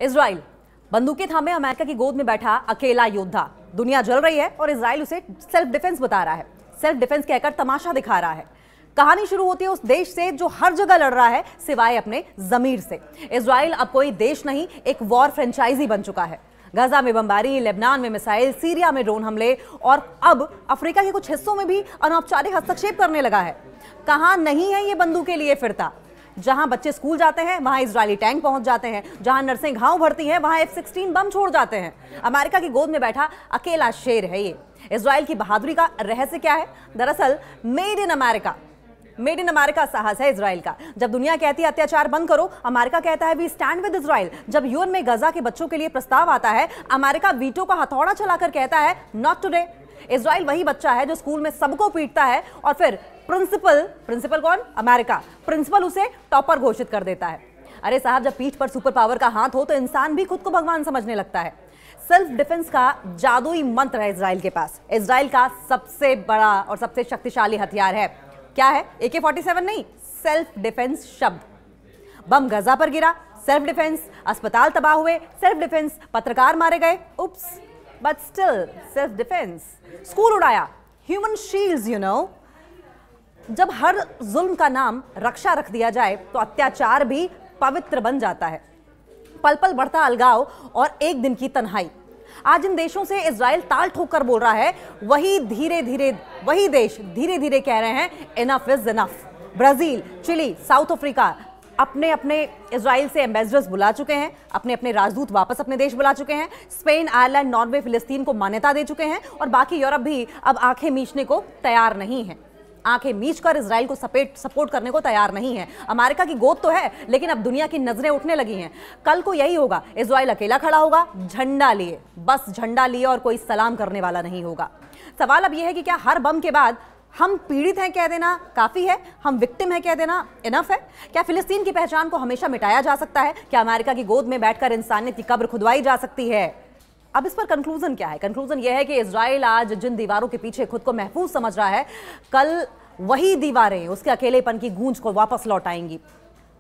Israel बंदूकें थामे America की गोद में बैठा अकेला योद्धा। दुनिया जल रही है और इजराइल उसे सेल्फ डिफेंस बता रहा है, सेल्फ डिफेंस कहकर तमाशा दिखा रहा है। कहानी शुरू होती है उस देश से जो हर जगह लड़ रहा है सिवाय अपने जमीर से। इजराइल अब कोई देश नहीं, एक वॉर फ्रेंचाइजी बन चुका है। गाजा में बमबारी, लेबनान में मिसाइल, सीरिया में ड्रोन हमले और अब अफ्रीका के कुछ हिस्सों में भी अनौपचारिक हस्तक्षेप करने लगा है। कहां नहीं है ये बंदूकें लिए फिरता। जहां बच्चे स्कूल जाते हैं वहां इजरायली टैंक पहुंच जाते हैं, जहां नर्सें घाव भरती हैं वहां F-16 बम छोड़ जाते हैं। अमेरिका की गोद में बैठा अकेला शेर है ये। इजराइल की बहादुरी का रहस्य क्या है? दरअसल मेड इन अमेरिका साहस है इजराइल का। जब दुनिया कहती है अत्याचार बंद करो, अमेरिका कहता है वी स्टैंड विद इजराइल। जब यूएन में गजा के बच्चों के लिए प्रस्ताव आता है, अमेरिका वीटो का हथौड़ा चलाकर कहता है नॉट टुडे। इजराइल वही बच्चा है जो स्कूल में सबको पीटता है और फिर प्रिंसिपल कौन? अमेरिका। प्रिंसिपल उसे टॉपर घोषित कर देता है। अरे साहब, जब पीठ पर सुपर पावर का हाथ हो तो इंसान भी खुद को भगवान समझने लगता है। सेल्फ डिफेंस का जादुई मंत्र है इजराइल के पास। इजराइल का सबसे बड़ा और सबसे शक्तिशाली हथियार है। क्या है? AK-47 नहीं, सेल्फ डिफेंस शब्द। बम गजा पर गिरा, सेल्फ डिफेंस। अस्पताल तबाह हुए, सेल्फ डिफेंस। पत्रकार मारे गए, oops, but still self defence. School उड़ाया, ह्यूमन शील्ड्स, यू नो। जब हर जुल्म का नाम रक्षा रख दिया जाए तो अत्याचार भी पवित्र बन जाता है। पल पल बढ़ता अलगाव और एक दिन की तन्हाई। आज इन देशों से इजराइल ताल ठोक कर बोल रहा है, वही देश धीरे धीरे कह रहे हैं enough is enough. Brazil, Chile, South Africa अपने अपने इजराइल से एम्बेसडर्स बुला चुके हैं, अपने अपने राजदूत वापस अपने देश बुला चुके हैं। स्पेन, आयरलैंड, नॉर्वे, फिलिस्तीन को मान्यता दे चुके हैं और बाकी यूरोप भी अब आंखें मीचने को तैयार नहीं है। आंखें मीच कर इजराइल को सपोर्ट करने को तैयार नहीं है। अमेरिका की गोद तो है, लेकिन अब दुनिया की नजरें उठने लगी हैं। कल को यही होगा, इजराइल अकेला खड़ा होगा, झंडा लिए, बस झंडा लिए, और कोई सलाम करने वाला नहीं होगा। सवाल अब यह है कि क्या हर बम के बाद हम पीड़ित हैं कह देना काफी है? हम विक्टिम हैं कह देना इनफ है? क्या फिलिस्तीन की पहचान को हमेशा मिटाया जा सकता है? क्या अमेरिका की गोद में बैठकर इंसानियत की कब्र खुदवाई जा सकती है? अब इस पर कंक्लूजन क्या है? कंक्लूजन यह है कि इजराइल आज जिन दीवारों के पीछे खुद को महफूज समझ रहा है, कल वही दीवारें उसके अकेलेपन की गूंज को वापस लौटाएंगी,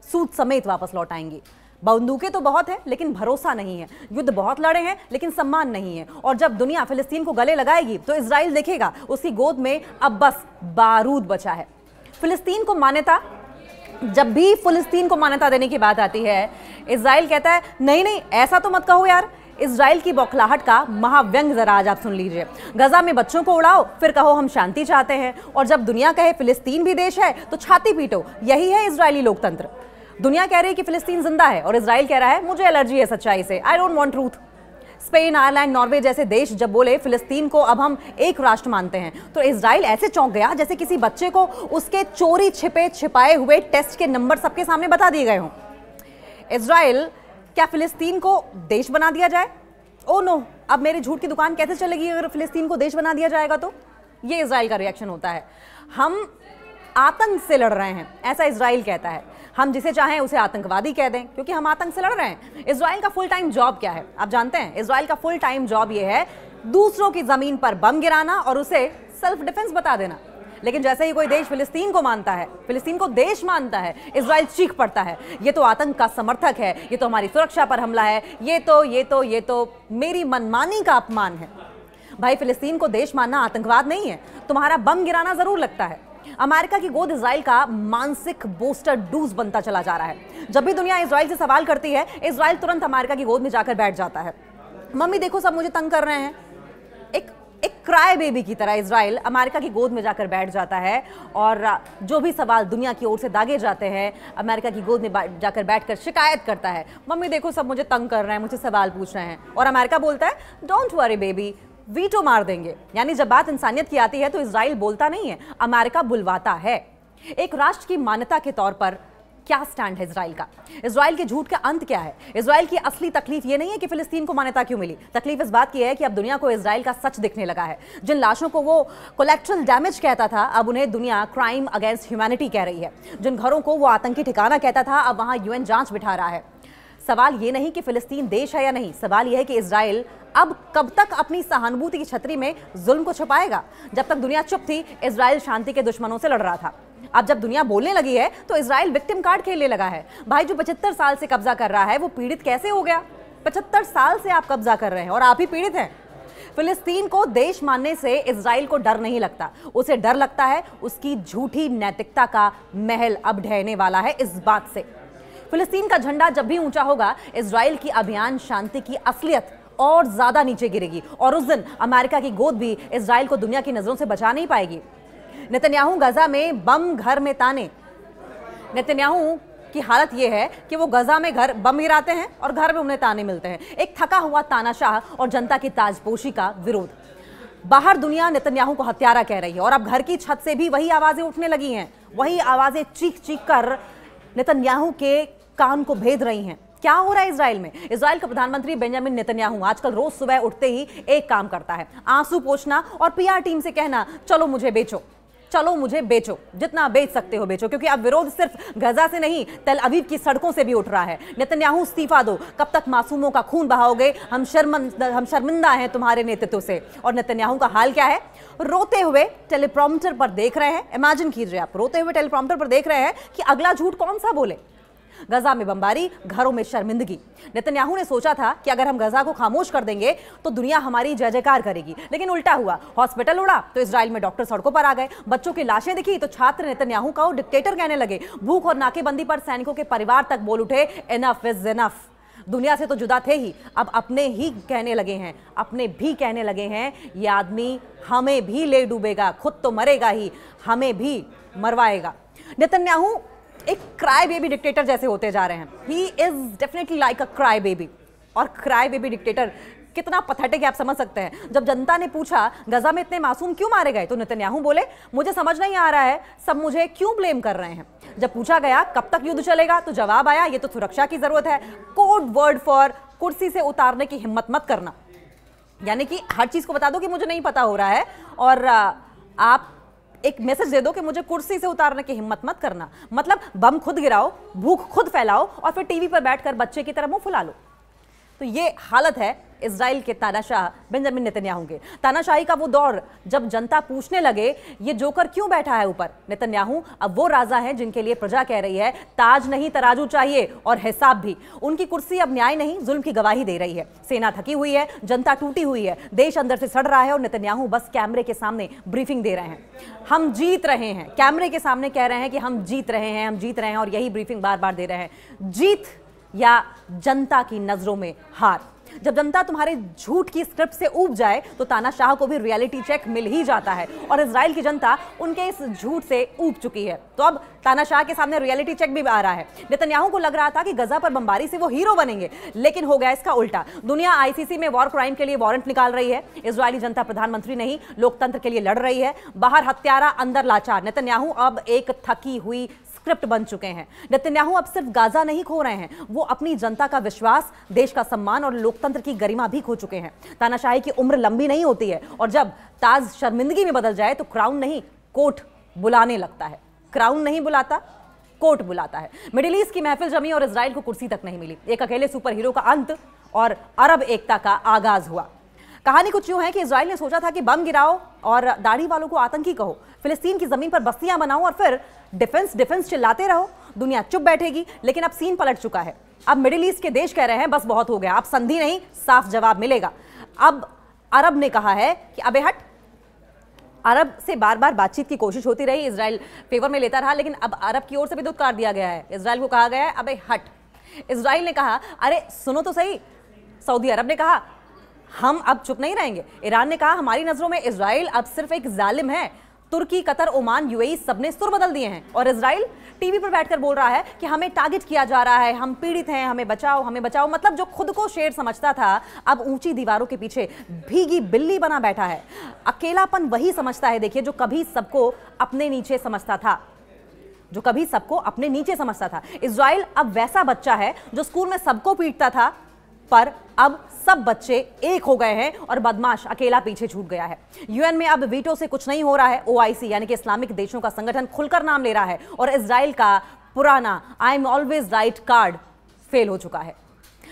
सूद समेत वापस लौटाएंगी। बंदूकें तो बहुत है लेकिन भरोसा नहीं है। युद्ध बहुत लड़े हैं लेकिन सम्मान नहीं है। और जब दुनिया फिलिस्तीन को गले लगाएगी तो इजराइल देखेगा उसकी गोद में अब बस बारूद बचा है। फिलिस्तीन को मान्यता, जब भी फिलिस्तीन को मान्यता देने की बात आती है, इजराइल कहता है नहीं ऐसा तो मत कहो यार। इजराइल की बौखलाहट का महाव्यंग जरा आज आप सुन लीजिए। गजा में बच्चों को उड़ाओ, फिर कहो हम शांति चाहते हैं, और जब दुनिया कहे फिलिस्तीन भी देश है तो छाती पीटो। यही है इजरायली लोकतंत्र। दुनिया कह रही है कि फिलिस्तीन जिंदा है और इजराइल कह रहा है मुझे एलर्जी है सच्चाई से, I don't want truth. Spain, Ireland, Norway जैसे देश जब बोले फिलिस्तीन को अब हम एक राष्ट्र मानते हैं, तो इजराइल ऐसे चौंक गया जैसे किसी बच्चे को उसके चोरी छिपाए हुए टेस्ट के नंबर सबके सामने बता दिए गए हों। इजराइल, क्या फिलिस्तीन को देश बना दिया जाए? ओ नो, अब मेरी झूठ की दुकान कैसे चलेगी अगर फिलिस्तीन को देश बना दिया जाएगा तो? ये इजराइल का रिएक्शन होता है। हम आतंक से लड़ रहे हैं, ऐसा इजराइल कहता है। हम जिसे चाहें उसे आतंकवादी कह दें क्योंकि हम आतंक से लड़ रहे हैं। इजराइल का फुल टाइम जॉब क्या है आप जानते हैं? इजराइल का फुल टाइम जॉब ये है दूसरों की जमीन पर बम गिराना और उसे सेल्फ डिफेंस बता देना। लेकिन जैसे ही कोई देश फिलिस्तीन को मानता है, फिलिस्तीन को देश मानता है, इजराइल चीख पड़ता है ये तो आतंक का समर्थक है, ये तो हमारी सुरक्षा पर हमला है, ये तो मेरी मनमानी का अपमान है। भाई, फिलिस्तीन को देश मानना आतंकवाद नहीं है, तुम्हारा बम गिराना जरूर लगता है। अमेरिका की गोद इजराइल का मानसिक बूस्टर डोज बनता चला जा रहा है। जब भी दुनिया इजराइल से सवाल करती है, इजराइल तुरंत अमेरिका की गोद में जाकर बैठ जाता है। मम्मी देखो सब मुझे तंग कर रहे हैं। एक क्राई बेबी की तरह इजराइल अमेरिका की गोद में जाकर बैठ जाता है और जो भी सवाल दुनिया की ओर से दागे जाते हैं, अमेरिका की गोद में जाकर बैठकर शिकायत करता है, मम्मी देखो सब मुझे तंग कर रहे हैं, मुझे सवाल पूछ रहे हैं। और अमेरिका बोलता है डोंट वरी बेबी, वीटो मार देंगे। यानी जब बात इंसानियत की आती है तो इजराइल बोलता नहीं है, अमेरिका बुलवाता है। एक राष्ट्र की मान्यता के तौर पर क्या स्टैंड है इजराइल का? इजराइल के झूठ का अंत क्या है? इजराइल की असली तकलीफ ये नहीं है कि फिलिस्तीन को मान्यता क्यों मिली। तकलीफ इस बात की है कि अब दुनिया को इजराइल का सच दिखने लगा है। जिन लाशों को वो कोलेक्ट्रल डैमेज कहता था, अब उन्हें दुनिया क्राइम अगेंस्ट ह्यूमैनिटी कह रही है। जिन घरों को वो आतंकी ठिकाना कहता था, अब वहां यूएन जांच बिठा रहा है। सवाल ये नहीं कि फिलिस्तीन देश है या नहीं, सवाल यह है कि इजराइल अब कब तक अपनी सहानुभूति की छतरी में जुल्म को छुपाएगा। जब तक दुनिया चुप थी, इजराइल शांति के दुश्मनों से लड़ रहा था। अब जब दुनिया बोलने लगी है तो इजराइल विक्टिम कार्ड खेलने लगा है। भाई, जो 75 साल से कब्जा कर रहा है वो पीड़ित कैसे हो गया? 75 साल से आप कब्जा कर रहे हैं और आप ही पीड़ित हैं। फिलिस्तीन को देश मानने से इजराइल को डर नहीं लगता, उसे डर लगता है उसकी झूठी नैतिकता का महल अब ढहने वाला है इस बात से। फिलिस्तीन का झंडा जब भी ऊंचा होगा, इजराइल की अभियान शांति की असलियत और ज्यादा नीचे गिरेगी और उस दिन अमेरिका की गोद भी इजराइल को दुनिया की नजरों से बचा नहीं पाएगी। नेतन्याहू गजा में बम, घर में ताने। नेतन्याहू की हालत यह है कि वो गजा में घर बम गिराते हैं और घर में उन्हें ताने मिलते हैं। एक थका हुआ तानाशाह और जनता की ताजपोशी का विरोध। बाहर दुनिया नेतन्याहू को हत्यारा कह रही है और अब घर की छत से भी वही आवाजें उठने लगी हैं। वही आवाजें चीख चीख कर नेतन्याहू के कान को भेद रही हैं। क्या हो रहा है इजराइल में? इजराइल का प्रधानमंत्री बेंजामिन नेतन्याहू आजकल रोज सुबह उठते ही एक काम करता है, आंसू पोंछना और पीआर टीम से कहना, चलो मुझे बेचो, चलो मुझे बेचो, जितना बेच सकते हो बेचो, क्योंकि अब विरोध सिर्फ गजा से नहीं, तेल अवीव की सड़कों से भी उठ रहा है। नेतन्याहू इस्तीफा दो, कब तक मासूमों का खून बहाओगे? हम शर्मिंदा हैं तुम्हारे नेतृत्व से। और नेतन्याहू का हाल क्या है? रोते हुए टेलीप्रॉम्प्टर पर देख रहे हैं। इमेजिन कीजिए आप, रोते हुए टेलीप्रॉम्प्टर पर देख रहे हैं कि अगला झूठ कौन सा बोले। गजा में बमबारी, घरों में शर्मिंदगी। नेतन्याहू ने सोचा था कि अगर हम गजा को खामोश कर देंगे तो दुनिया हमारी जय जयकार करेगी, लेकिन उल्टा हुआ। हॉस्पिटल उड़ा तो इजराइल में डॉक्टर सड़कों पर आ गए, बच्चों की लाशें दिखी तो छात्र नेतन्याहू को डिक्टेटर कहने लगे। भूख और नाकेबंदी पर सैनिकों के परिवार तक बोल उठे, इनफ इज इनफ। दुनिया से तो जुदा थे ही, अब अपने ही कहने लगे हैं, अपने भी कहने लगे हैं, ये आदमी हमें भी ले डूबेगा, खुद तो मरेगा ही, हमें भी मरवाएगा। नेतन्याहू एक क्राई बेबी डिक्टेटर जैसे होते जा रहे हैं। He is definitely like a cry baby. और क्राई बेबी डिक्टेटर कितना पथेटिक है आप समझ सकते हैं। जब जनता ने पूछा गजा में इतने मासूम क्यों मारे गए, तो नेतन्याहू बोले, मुझे समझ नहीं आ रहा है, सब मुझे क्यों ब्लेम कर रहे हैं। जब पूछा गया कब तक युद्ध चलेगा, तो जवाब आया, ये तो सुरक्षा की जरूरत है। कोड वर्ड फॉर कुर्सी से उतारने की हिम्मत मत करना, यानी कि हर चीज को बता दो कि मुझे नहीं पता हो रहा है और आप एक मैसेज दे दो कि मुझे कुर्सी से उतारने की हिम्मत मत करना। मतलब बम खुद गिराओ, भूख खुद फैलाओ और फिर टीवी पर बैठकर बच्चे की तरह मुंह फुला लो। तो ये हालत है इजराइल के तानाशाह बेंजामिन नेतन्याहू के। तानाशाही का वो दौर जब जनता पूछने लगे ये जोकर क्यों बैठा है ऊपर। नेतन्याहू अब वो राजा है जिनके लिए प्रजा कह रही है ताज नहीं तराजू चाहिए और हिसाब भी। उनकी कुर्सी अब न्याय नहीं जुल्म की गवाही दे रही है। सेना थकी हुई है, जनता टूटी हुई है, देश अंदर से सड़ रहा है और नेतन्याहू बस कैमरे के सामने ब्रीफिंग दे रहे हैं, हम जीत रहे हैं। कैमरे के सामने कह रहे हैं कि हम जीत रहे हैं, हम जीत रहे हैं और यही ब्रीफिंग बार बार दे रहे हैं। जीत या जनता की नजरों में हार। जब जनता तुम्हारे झूठ की स्क्रिप्ट से ऊब जाए तो तानाशाह को भी रियलिटी चेक मिल ही जाता है और इजराइल की जनता उनके इस झूठ से ऊब चुकी है। तो अब तानाशाह के सामने रियलिटी चेक भी आ रहा है। नेतन्याहू को लग रहा था कि गजा पर बमबारी से वो हीरो बनेंगे, लेकिन हो गया इसका उल्टा। दुनिया आईसीसी में वॉर क्राइम के लिए वारंट निकाल रही है। इजरायली जनता प्रधानमंत्री नहीं, लोकतंत्र के लिए लड़ रही है। बाहर हत्यारा, अंदर लाचार। नेतन्याहू अब एक थकी हुई स्क्रिप्ट बन चुके हैं। नेतन्याहू अब सिर्फ गाजा नहीं खो रहे हैं, वो अपनी जनता का विश्वास, देश का सम्मान और लोकतंत्र की गरिमा भी खो चुके हैं। तानाशाही की उम्र लंबी नहीं होती है और जब ताज शर्मिंदगी में बदल जाए तो क्राउन नहीं कोर्ट बुलाने लगता है। क्राउन नहीं बुलाता, कोर्ट बुलाता है। मिडिल ईस्ट की महफिल जमी और इजराइल को कुर्सी तक नहीं मिली। एक अकेले सुपर हीरो का अंत और अरब एकता का आगाज हुआ। कहानी कुछ यूं है कि इजराइल ने सोचा था कि बम गिराओ और दाढ़ी वालों को आतंकी कहो, फिलिस्तीन की जमीन पर बस्तियां बनाओ और फिर डिफेंस डिफेंस चिल्लाते रहो, दुनिया चुप बैठेगी। लेकिन अब सीन पलट चुका है। अब मिडिल ईस्ट के देश कह रहे हैं बस बहुत हो गया, अब संधि नहीं, साफ जवाब मिलेगा। अब अरब ने कहा है कि अबे हट। अरब से बार बार बातचीत की कोशिश होती रही, इजराइल फेवर में लेता रहा, लेकिन अब अरब की ओर से भी दुत्कार दिया गया है। इजराइल को कहा गया है अबे हट। इजराइल ने कहा अरे सुनो तो सही। सऊदी अरब ने कहा हम अब चुप नहीं रहेंगे। ईरान ने कहा हमारी नजरों में इजराइल अब सिर्फ एक जालिम है। तुर्की, कतर, ओमान, यूएई सबने सुर बदल दिए हैं और इजराइल टीवी पर बैठकर बोल रहा है कि हमें टारगेट किया जा रहा है, हम पीड़ित हैं, हमें बचाओ, हमें बचाओ। मतलब जो खुद को शेर समझता था अब ऊंची दीवारों के पीछे भीगी बिल्ली बना बैठा है। अकेलापन वही समझता है, देखिए, जो कभी सबको अपने नीचे समझता था, जो कभी सबको अपने नीचे समझता था। इजराइल अब वैसा बच्चा है जो स्कूल में सबको पीटता था, पर अब सब बच्चे एक हो गए हैं और बदमाश अकेला पीछे छूट गया है। यूएन में अब वीटो से कुछ नहीं हो रहा है। ओआईसी यानी कि इस्लामिक देशों का संगठन खुलकर नाम ले रहा है और इजराइल का पुराना I am always right card fail हो चुका है।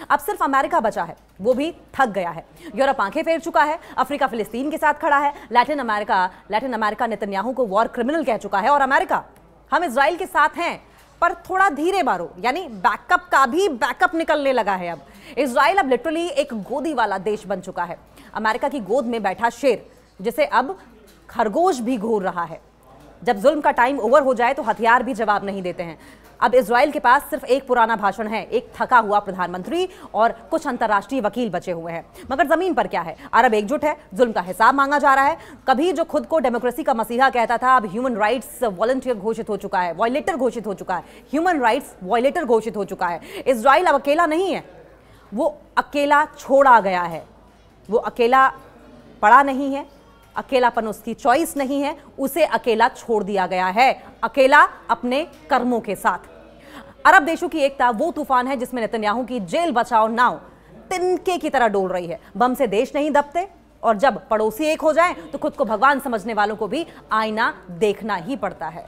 अब सिर्फ अमेरिका बचा है, वो भी थक गया है। यूरोप आंखें फेर चुका है। अफ्रीका फिलिस्तीन के साथ खड़ा है। लैटिन अमेरिका नेतन्याहू को वॉर क्रिमिनल कह चुका है और अमेरिका हम इजराइल के साथ हैं पर थोड़ा धीरे मारो, यानी बैकअप का भी बैकअप निकलने लगा है। अब इजराइल अब लिटरली एक गोदी वाला देश बन चुका है, अमेरिका की गोद में बैठा शेर जिसे अब खरगोश भी घूर रहा है। जब जुल्म का टाइम ओवर हो जाए तो हथियार भी जवाब नहीं देते हैं। अब इजराइल के पास सिर्फ एक पुराना भाषण है, एक थका हुआ प्रधानमंत्री और कुछ अंतर्राष्ट्रीय वकील बचे हुए हैं। मगर जमीन पर क्या है? अरब एकजुट है, जुल्म का हिसाब मांगा जा रहा है। कभी जो खुद को डेमोक्रेसी का मसीहा कहता था, अब ह्यूमन राइट्स वॉलंटियर घोषित हो चुका है, वॉयलेटर घोषित हो चुका है, ह्यूमन राइट्स वॉयलेटर घोषित हो चुका है। इजराइल अब अकेला नहीं है, वो अकेला छोड़ा गया है, वो अकेला पड़ा नहीं है, अकेलापन उसकी चॉइस नहीं है, उसे अकेला छोड़ दिया गया है, अकेला अपने कर्मों के साथ। अरब देशों की एकता वो तूफान है जिसमें नेतन्याहू की जेल बचाओ नाव तिनके की तरह डोल रही है। बम से देश नहीं दबते, और जब पड़ोसी एक हो जाएं तो खुद को भगवान समझने वालों को भी आईना देखना ही पड़ता है।